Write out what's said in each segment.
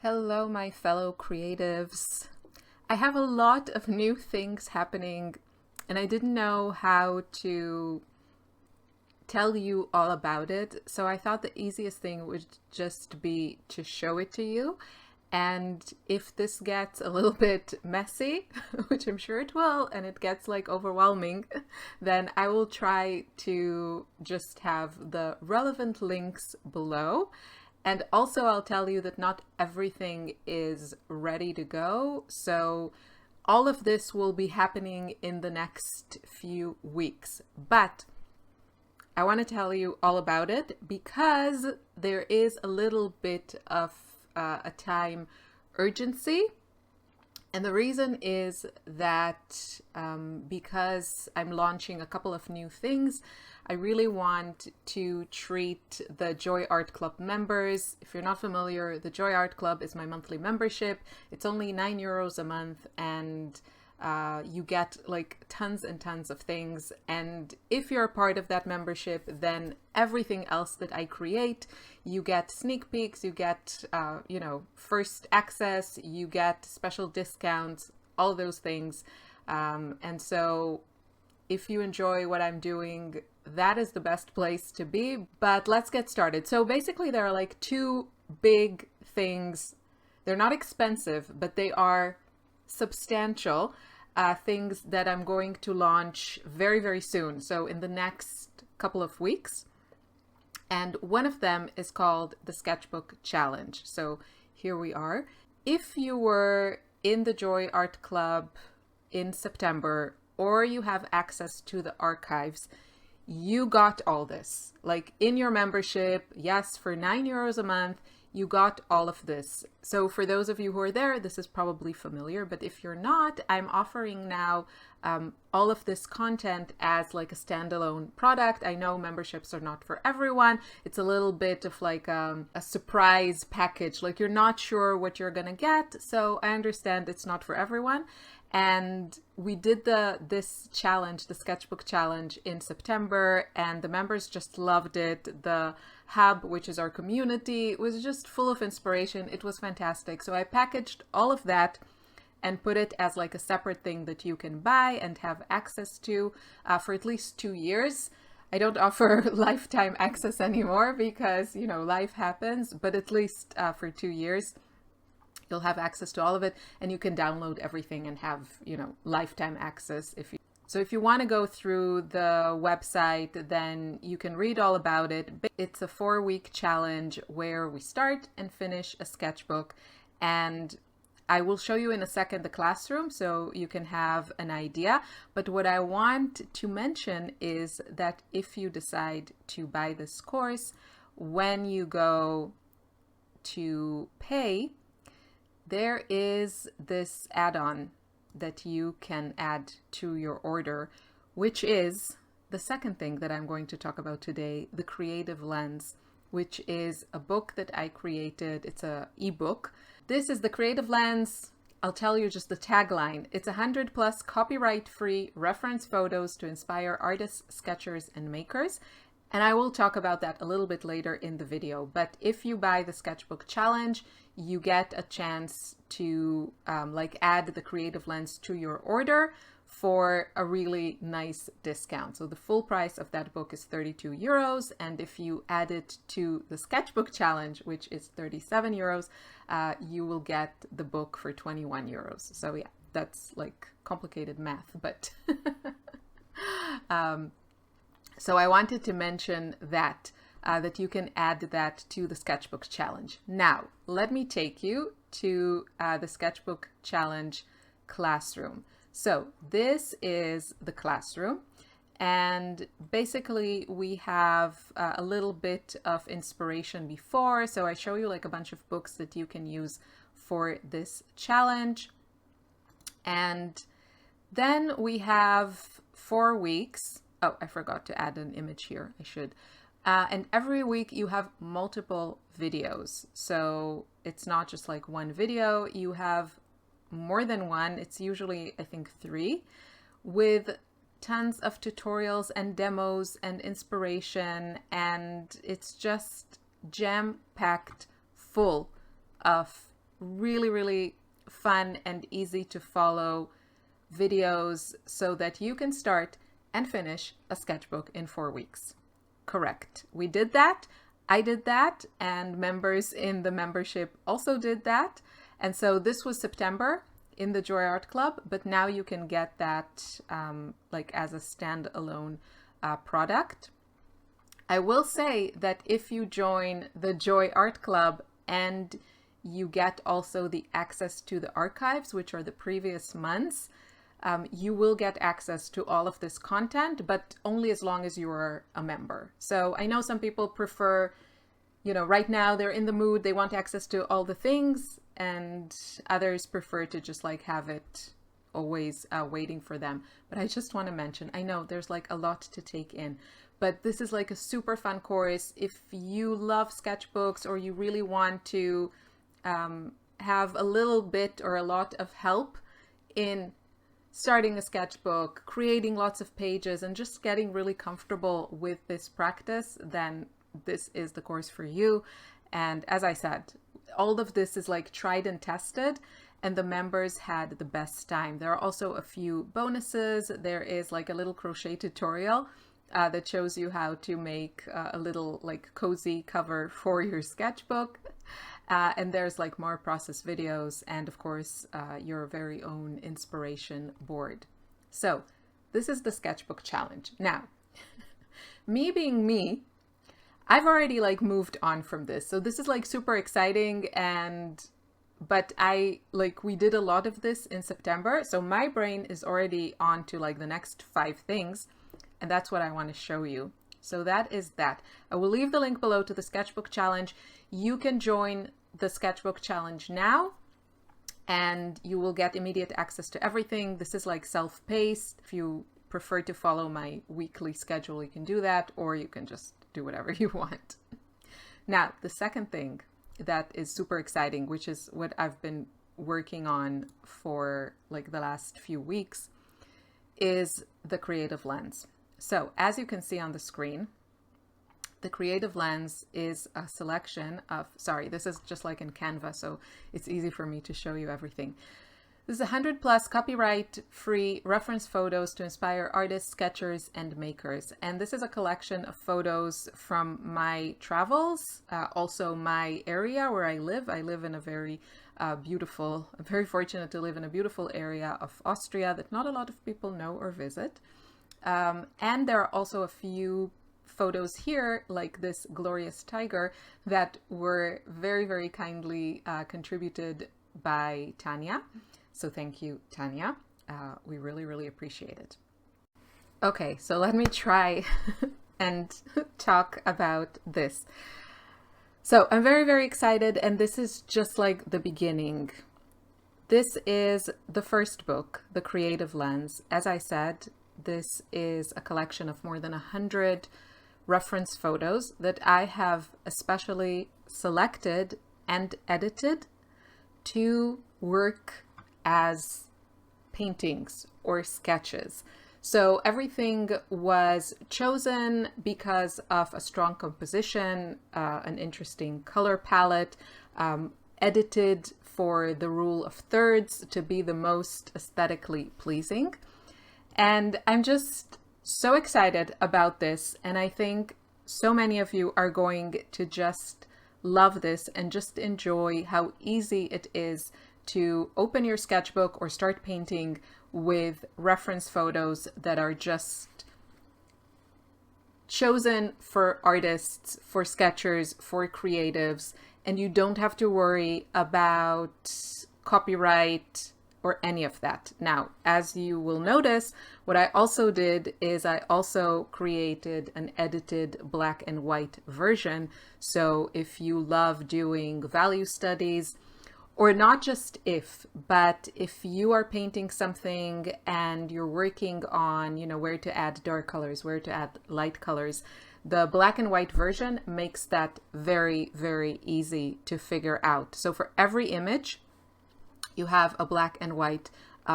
Hello, my fellow creatives. I have a lot of new things happening, and I didn't know how to tell you all about it. So I thought the easiest thing would just be to show it to you. And if this gets a little bit messy, which I'm sure it will, and it gets like overwhelming, then I will try to just have the relevant links below. And also, I'll tell you that not everything is ready to go. So all of this will be happening in the next few weeks. But I want to tell you all about it because there is a little bit of a time urgency. And the reason is that because I'm launching a couple of new things, I really want to treat the Joy Art Club members. If you're not familiar, the Joy Art Club is my monthly membership. It's only €9 a month, and you get like tons and tons of things. And if you're a part of that membership, then everything else that I create, you get sneak peeks, you get, first access, you get special discounts, all those things. And so if you enjoy what I'm doing, that is the best place to be. But let's get started. So basically there are like two big things. They're not expensive, but they are substantial things that I'm going to launch very, very soon. So in the next couple of weeks. And one of them is called the Sketchbook Challenge. So here we are. If you were in the Joy Art Club in September, or you have access to the archives, you got all this. Like in your membership, yes, for €9 a month, you got all of this. So for those of you who are there, this is probably familiar, but if you're not, I'm offering now all of this content as like a standalone product. I know memberships are not for everyone. It's a little bit of like a surprise package, like you're not sure what you're gonna get. So I understand it's not for everyone. And we did this challenge, the Sketchbook Challenge, in September, and the members just loved it. The hub, which is our community, was just full of inspiration. It was fantastic. So I packaged all of that and put it as like a separate thing that you can buy and have access to for at least 2 years. I don't offer lifetime access anymore because, life happens, but at least for 2 years. You'll have access to all of it, and you can download everything and have, lifetime access. If you want to go through the website, then you can read all about it. It's a 4-week challenge where we start and finish a sketchbook, and I will show you in a second the classroom so you can have an idea. But what I want to mention is that if you decide to buy this course, when you go to pay, there is this add-on that you can add to your order, which is the second thing that I'm going to talk about today, the Creative Lens, which is a book that I created. It's an ebook. This is the Creative Lens. I'll tell you just the tagline. It's 100 plus copyright-free reference photos to inspire artists, sketchers, and makers. And I will talk about that a little bit later in the video. But if you buy the Sketchbook Challenge, you get a chance to add the Creative Lens to your order for a really nice discount. So the full price of that book is €32. And if you add it to the Sketchbook Challenge, which is €37, you will get the book for €21. So yeah, that's like complicated math, but so I wanted to mention that you can add that to the Sketchbook Challenge. Now, let me take you to the Sketchbook Challenge classroom. So this is the classroom, and basically we have a little bit of inspiration before. So I show you like a bunch of books that you can use for this challenge. And then we have 4 weeks. Oh, I forgot to add an image here. I should. And every week you have multiple videos. So it's not just like one video. You have more than one. It's usually, I think, 3, with tons of tutorials and demos and inspiration. And it's just jam-packed full of really, really fun and easy to follow videos so that you can start and finish a sketchbook in 4 weeks. Correct. We did that. I did that, and members in the membership also did that. And so this was September in the Joy Art Club, but now you can get that like as a standalone product. I will say that if you join the Joy Art Club and you get also the access to the archives, which are the previous months, you will get access to all of this content, but only as long as you are a member. So I know some people prefer, you know, right now they're in the mood, they want access to all the things, and others prefer to just like have it always waiting for them. But I just want to mention, I know there's like a lot to take in, but this is like a super fun course. If you love sketchbooks or you really want to have a little bit or a lot of help in starting a sketchbook, creating lots of pages, and just getting really comfortable with this practice, then this is the course for you. And as I said, all of this is like tried and tested, and the members had the best time. There are also a few bonuses. There is like a little crochet tutorial that shows you how to make a little like cozy cover for your sketchbook. And there's like more process videos, and of course your very own inspiration board. So this is the sketchbook challenge. Now, me being me, I've already like moved on from this. So this is like super exciting, but we did a lot of this in September. So my brain is already on to like the next 5 things, and that's what I want to show you. So that is that. I will leave the link below to the sketchbook challenge. You can join the sketchbook challenge now, and you will get immediate access to everything. This is like self-paced. If you prefer to follow my weekly schedule, you can do that, or you can just do whatever you want. Now, the second thing that is super exciting, which is what I've been working on for like the last few weeks, is the creative lens. So as you can see on the screen, the creative lens is a selection of, sorry, this is just like in Canva, so it's easy for me to show you everything. This is 100+ copyright-free reference photos to inspire artists, sketchers, and makers. And this is a collection of photos from my travels, also my area where I live. I live in a very beautiful, I'm very fortunate to live in a beautiful area of Austria that not a lot of people know or visit. And there are also a few photos here, like this glorious tiger, that were very, very kindly contributed by Tanya. So thank you, Tanya. We really, really appreciate it. Okay, so let me try and talk about this. So I'm very, very excited, and this is just like the beginning. This is the first book, The Creative Lens. As I said, this is a collection of more than 100 reference photos that I have especially selected and edited to work as paintings or sketches. So everything was chosen because of a strong composition, an interesting color palette, edited for the rule of thirds to be the most aesthetically pleasing. And I'm just so excited about this, and I think so many of you are going to just love this and just enjoy how easy it is to open your sketchbook or start painting with reference photos that are just chosen for artists, for sketchers, for creatives, and you don't have to worry about copyright or any of that. Now, as you will notice, what I also did is I also created an edited black and white version. So if you love doing value studies, or not just but if you are painting something and you're working on, where to add dark colors, where to add light colors, the black and white version makes that very, very easy to figure out. So for every image, you have a black and white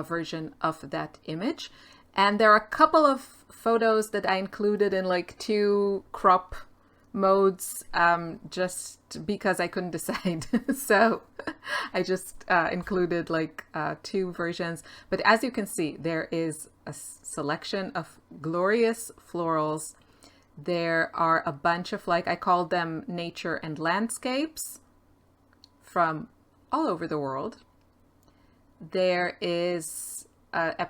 version of that image. And there are a couple of photos that I included in like 2 crop modes just because I couldn't decide. So I just included like 2 versions. But as you can see, there is a selection of glorious florals. There are a bunch of, like, I call them nature and landscapes from all over the world. There is a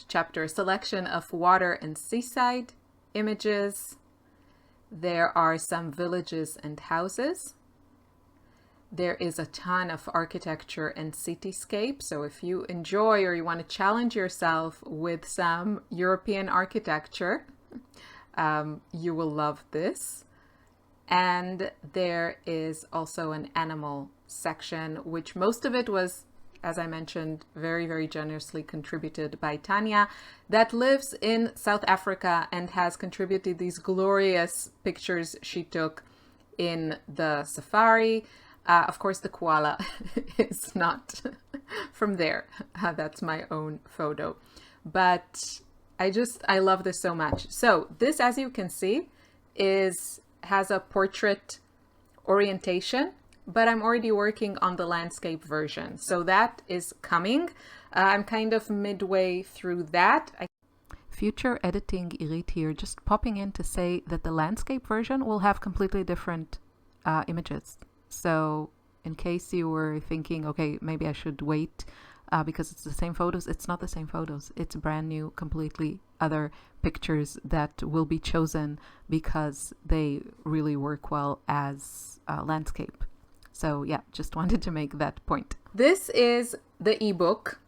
chapter selection of water and seaside images. There are some villages and houses. There is a ton of architecture and cityscape. So if you enjoy or you want to challenge yourself with some European architecture, you will love this. And there is also an animal section, which most of it was, as I mentioned, very, very generously contributed by Tanya, that lives in South Africa and has contributed these glorious pictures she took in the safari. Of course, the koala is not from there. That's my own photo. But I love this so much. So this, as you can see, has a portrait orientation, but I'm already working on the landscape version. So that is coming. I'm kind of midway through that. Future editing Irit here, just popping in to say that the landscape version will have completely different images. So in case you were thinking, okay, maybe I should wait because it's the same photos, it's not the same photos. It's brand new, completely other pictures that will be chosen because they really work well as landscape. So yeah, just wanted to make that point. This is the ebook.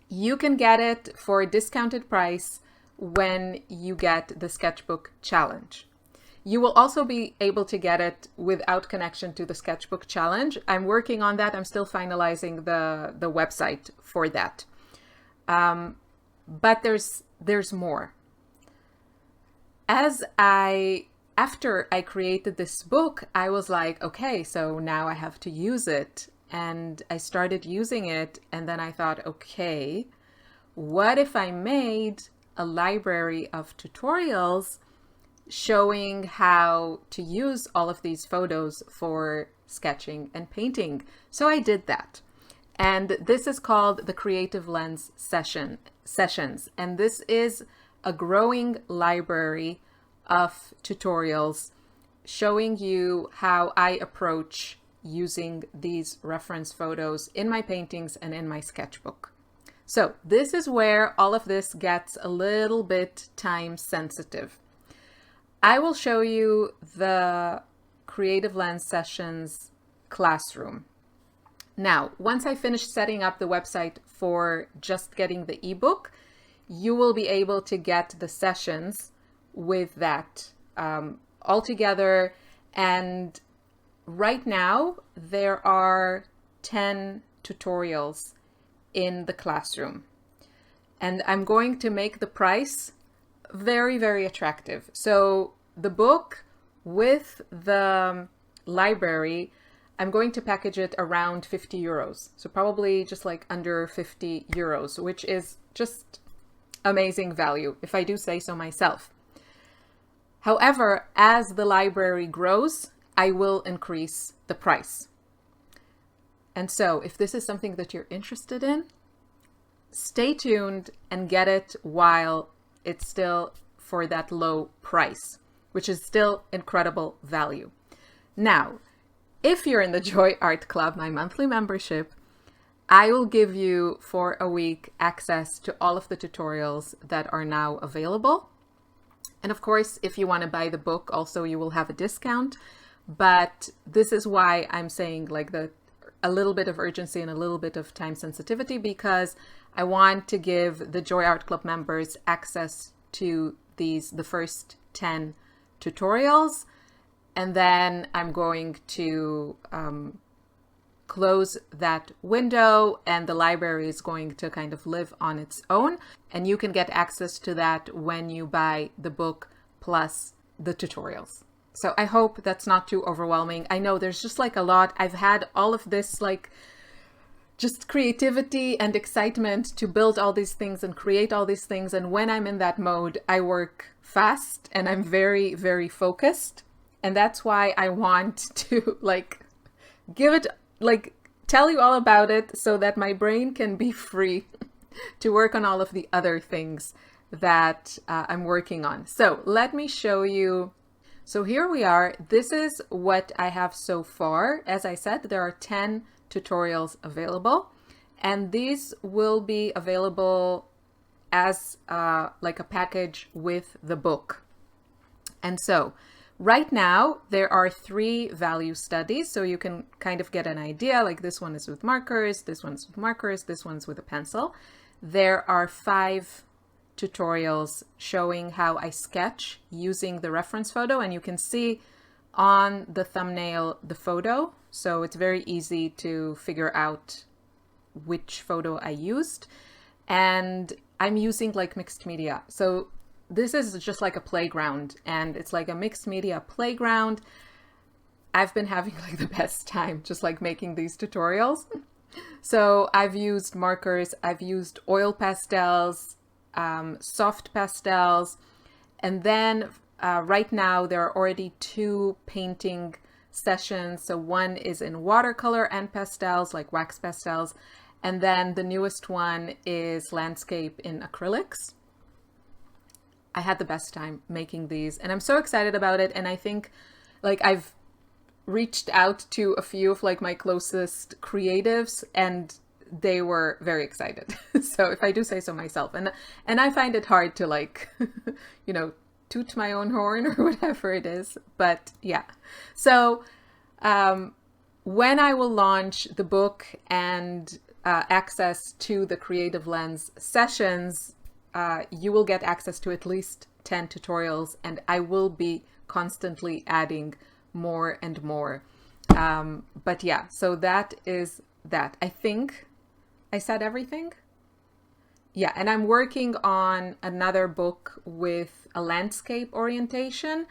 You can get it for a discounted price when you get the Sketchbook challenge. You will also be able to get it without connection to the Sketchbook challenge. I'm working on that. I'm still finalizing the website for that. But there's more. After I created this book, I was like, okay, so now I have to use it. And I started using it. And then I thought, okay, what if I made a library of tutorials showing how to use all of these photos for sketching and painting? So I did that. And this is called the Creative Lens Sessions. And this is a growing library of tutorials showing you how I approach using these reference photos in my paintings and in my sketchbook. So this is where all of this gets a little bit time sensitive. I will show you the Creative Lens Sessions classroom. Now, once I finish setting up the website for just getting the ebook, you will be able to get the sessions with that all together. And right now, there are 10 tutorials in the classroom. And I'm going to make the price very, very attractive. So the book with the library, I'm going to package it around 50 euros. So probably just like under 50 euros, which is just amazing value, if I do say so myself. However, as the library grows, I will increase the price. And so if this is something that you're interested in, stay tuned and get it while it's still for that low price, which is still incredible value. Now, if you're in the Joy Art Club, my monthly membership, I will give you for a week access to all of the tutorials that are now available. And of course, if you want to buy the book, also you will have a discount. But this is why I'm saying like a little bit of urgency and a little bit of time sensitivity, because I want to give the Joy Art Club members access to the first 10 tutorials. And then I'm going to close that window and the library is going to kind of live on its own. And you can get access to that when you buy the book plus the tutorials. So I hope that's not too overwhelming. I know there's just like a lot. I've had all of this like just creativity and excitement to build all these things and create all these things. And when I'm in that mode, I work fast and I'm very, very focused. And that's why I want to give it, tell you all about it so that my brain can be free to work on all of the other things that I'm working on. So let me show you. So here we are. This is what I have so far. As I said, there are 10 tutorials available, and these will be available as like a package with the book. And so right now there are 3 value studies, so you can kind of get an idea, like this one is with markers, this one's with markers, this one's with a pencil. There are 5 tutorials showing how I sketch using the reference photo, and you can see on the thumbnail the photo, so it's very easy to figure out which photo I used. And I'm using like mixed media, so this is just like a playground, and it's like a mixed media playground. I've been having like the best time just like making these tutorials. So I've used markers, I've used oil pastels, soft pastels, and then right now there are already 2 painting sessions. So one is in watercolor and pastels, like wax pastels, and then the newest one is landscape in acrylics. I had the best time making these, and I'm so excited about it. And I think like I've reached out to a few of like my closest creatives, and they were very excited. So if I do say so myself, and I find it hard to like, you know, toot my own horn or whatever it is, but yeah. So when I will launch the book and access to the Creative Lens sessions, you will get access to at least 10 tutorials, and I will be constantly adding more and more. But yeah, so that is that. I think I said everything. Yeah, and I'm working on another book with a landscape orientation,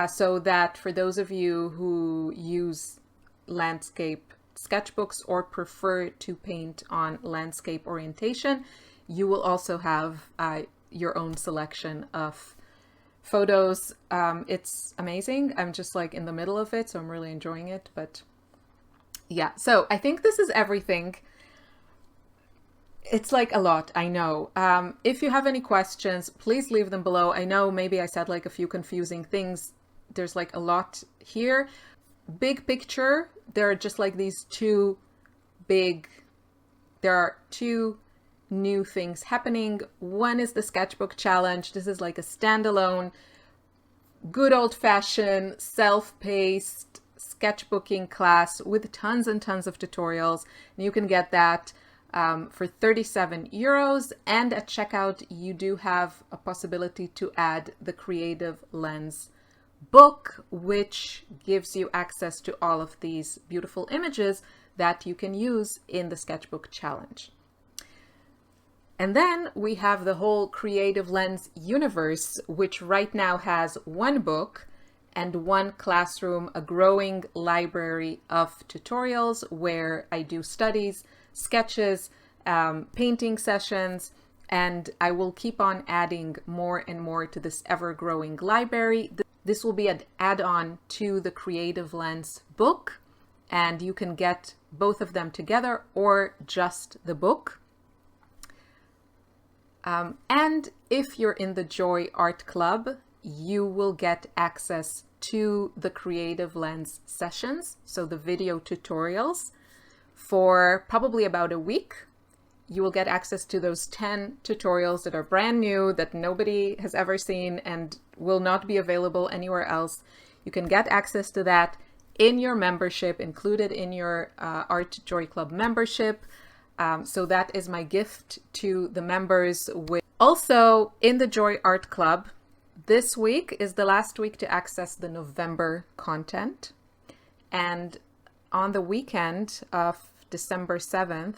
so that for those of you who use landscape sketchbooks or prefer to paint on landscape orientation, you will also have your own selection of photos. It's amazing. I'm just like in the middle of it, so I'm really enjoying it. But yeah, so I think this is everything. It's like a lot, I know. If you have any questions, please leave them below. I know maybe I said like a few confusing things. There's like a lot here. Big picture, there are just like these there are 2 new things happening. One is the sketchbook challenge. This is like a standalone, good old-fashioned, self-paced sketchbooking class with tons and tons of tutorials. And you can get that for 37 euros. And at checkout, you do have a possibility to add the Creative Lens book, which gives you access to all of these beautiful images that you can use in the sketchbook challenge. And then we have the whole Creative Lens universe, which right now has 1 book and 1 classroom, a growing library of tutorials where I do studies, sketches, painting sessions, and I will keep on adding more and more to this ever-growing library. This will be an add-on to the Creative Lens book, and you can get both of them together or just the book. And if you're in the Joy Art Club, you will get access to the Creative Lens sessions, so the video tutorials, for probably about a week. You will get access to those 10 tutorials that are brand new, that nobody has ever seen and will not be available anywhere else. You can get access to that in your membership, included in your Art Joy Club membership. So that is my gift to the members. Also, in the Joy Art Club, this week is the last week to access the November content. And on the weekend of December 7th,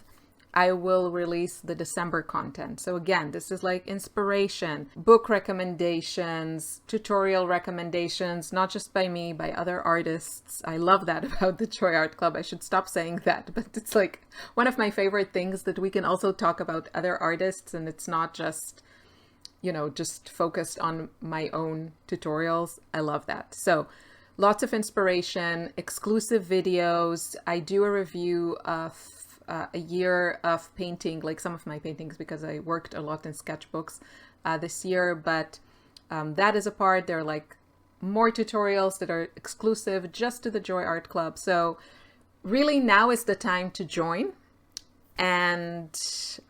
I will release the December content. So again, this is like inspiration, book recommendations, tutorial recommendations, not just by me, by other artists. I love that about the Joy Art Club. I should stop saying that, but it's like one of my favorite things, that we can also talk about other artists, and it's not just, you know, just focused on my own tutorials. I love that. So lots of inspiration, exclusive videos. I do a review of a year of painting, like some of my paintings, because I worked a lot in sketchbooks this year, but that is a part. There are like more tutorials that are exclusive just to the Joy Art Club. So really now is the time to join. And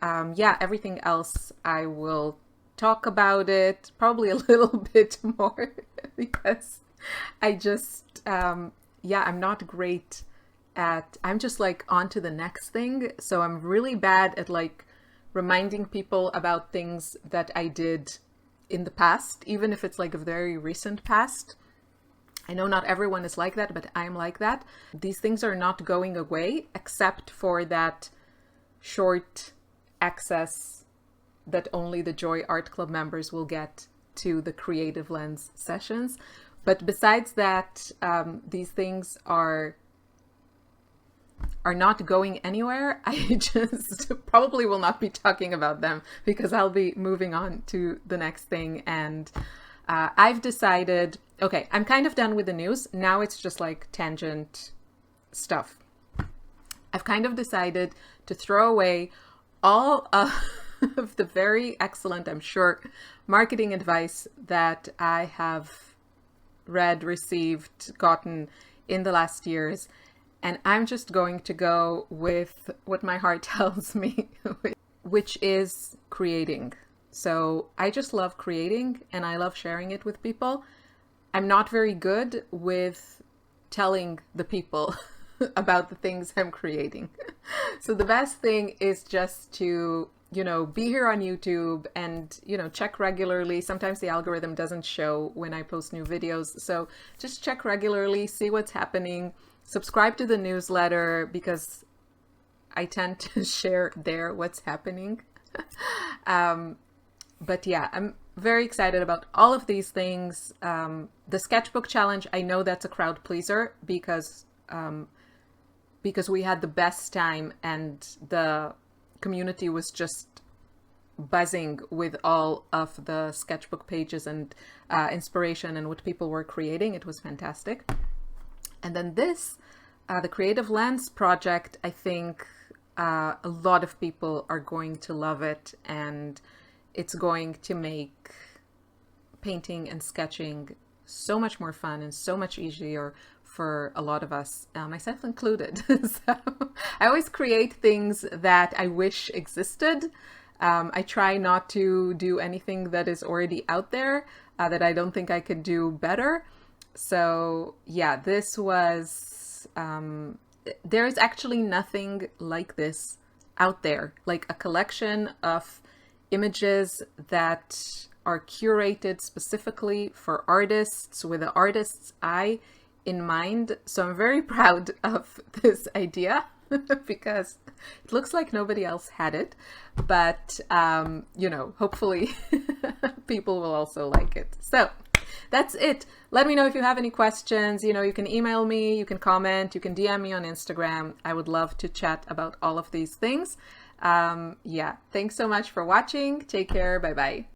yeah, everything else I will talk about it probably a little bit more because I just, yeah, I'm not great at, I'm just like on to the next thing. So I'm really bad at like reminding people about things that I did in the past, even if it's like a very recent past. I know not everyone is like that, but I'm like that. These things are not going away except for that short access that only the Joy Art Club members will get to the Creative Lens sessions. But besides that, these things are not going anywhere. I just probably will not be talking about them because I'll be moving on to the next thing. And I've decided, okay, I'm kind of done with the news. Now it's just like tangent stuff. I've kind of decided to throw away all of the very excellent, I'm sure, marketing advice that I have read, received, gotten in the last years. And I'm just going to go with what my heart tells me, which is creating. So I just love creating and I love sharing it with people. I'm not very good with telling the people about the things I'm creating. So the best thing is just to, you know, be here on YouTube and, you know, check regularly. Sometimes the algorithm doesn't show when I post new videos. So just check regularly, see what's happening, subscribe to the newsletter because I tend to share there what's happening. But yeah, I'm very excited about all of these things. The sketchbook challenge, I know that's a crowd pleaser because we had the best time and the community was just buzzing with all of the sketchbook pages and inspiration and what people were creating. It was fantastic. And then this, the Creative Lens project, I think a lot of people are going to love it, and it's going to make painting and sketching so much more fun and so much easier for a lot of us, myself included. So I always create things that I wish existed. I try not to do anything that is already out there that I don't think I could do better. So yeah, this was, there is actually nothing like this out there, like a collection of images that are curated specifically for artists with the artist's eye in mind. So I'm very proud of this idea because it looks like nobody else had it, but you know, hopefully people will also like it. So that's it. Let me know if you have any questions. You know, you can email me, you can comment, you can DM me on Instagram. I would love to chat about all of these things. Yeah, thanks so much for watching. Take care. Bye-bye.